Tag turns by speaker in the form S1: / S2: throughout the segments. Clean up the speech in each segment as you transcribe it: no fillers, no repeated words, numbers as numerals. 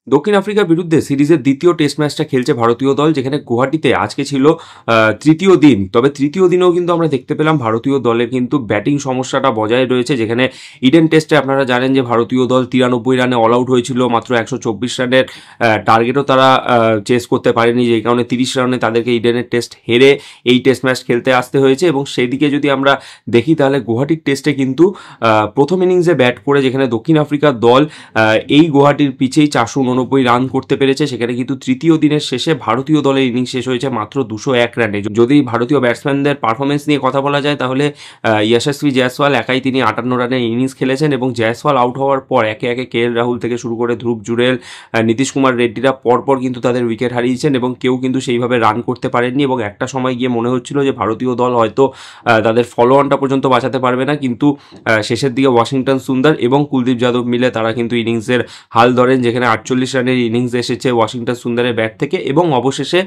S1: দক্ষিণ আফ্রিকার বিরুদ্ধে সিরিজের দ্বিতীয় টেস্ট ম্যাচটা খেলছে ভারতীয় দল, যেখানে গুয়াহাটিতে আজকে ছিল তৃতীয় দিন। তবে তৃতীয় দিনেও কিন্তু আমরা দেখতে পেলাম ভারতীয় দলের কিন্তু ব্যাটিং সমস্যাটা বজায় রয়েছে, যেখানে ইডেন টেস্টে আপনারা জানেন যে ভারতীয় দল 93 রানে অল আউট হয়েছিল, মাত্র 124 রানের টার্গেটও তারা চেস করতে পারেনি, যেই কারণে 30 রানে তাদেরকে ইডেনের টেস্ট হেরে এই টেস্ট ম্যাচ খেলতে আসতে হয়েছে। এবং সেদিকে যদি আমরা দেখি তাহলে গুয়াহাটির টেস্টে কিন্তু প্রথম ইনিংসে ব্যাট করে যেখানে দক্ষিণ আফ্রিকার দল এই গুয়াহাটির পিছেই 489 রান করতে পেরেছে, সেখানে কিন্তু তৃতীয় দিনের শেষে ভারতীয় দলের ইনিংস শেষ হয়েছে মাত্র 201 রানে। যদি ভারতীয় ব্যাটসম্যানদের পারফরমেন্স নিয়ে কথা বলা যায় তাহলে যশস্বী জয়সওয়াল একাই তিনি 58 রানের ইনিংস খেলেছেন, এবং জয়সওয়াল আউট হওয়ার পর একে একে কে এল রাহুল থেকে শুরু করে ধ্রুব জুরেল, নীতিশ কুমার রেড্ডিরা পরপর কিন্তু তাদের উইকেট হারিয়েছেন এবং কেউ কিন্তু সেইভাবে রান করতে পারেননি। এবং একটা সময় গিয়ে মনে হচ্ছিল যে ভারতীয় দল হয়তো তাদের ফলো অনটা পর্যন্ত বাঁচাতে পারবে না, কিন্তু শেষের দিকে ওয়াশিংটন সুন্দর এবং কুলদীপ যাদব মিলে তারা কিন্তু ইনিংসের হাল ধরেন, যেখানে 48 রানের ইনিংস এসেছে ওয়াশিংটন সুন্দরের ব্যাট থেকে। এবং অবশেষে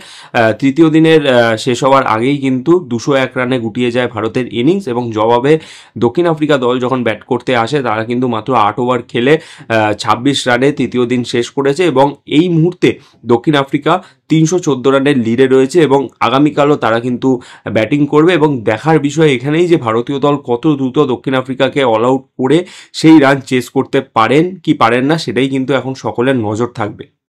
S1: তৃতীয় দিনের শেষ হওয়ার আগেই কিন্তু 201 রানে গুটিয়ে যায় ভারতের ইনিংস, এবং জবাবে দক্ষিণ আফ্রিকা দল যখন ব্যাট করতে আসে তারা কিন্তু মাত্র 8 ওভার খেলে 26 রানে তৃতীয় দিন শেষ করেছে। এবং এই মুহূর্তে দক্ষিণ আফ্রিকা 314 রানের লিডে রয়েছে, এবং আগামীকালও তারা কিন্তু ব্যাটিং করবে। এবং দেখার বিষয় এখানেই যে ভারতীয় দল কত দ্রুত দক্ষিণ আফ্রিকাকে অল আউট করে সেই রান চেস করতে পারেন কি পারেন না, সেটাই কিন্তু এখন সকলের নজর থাকবে।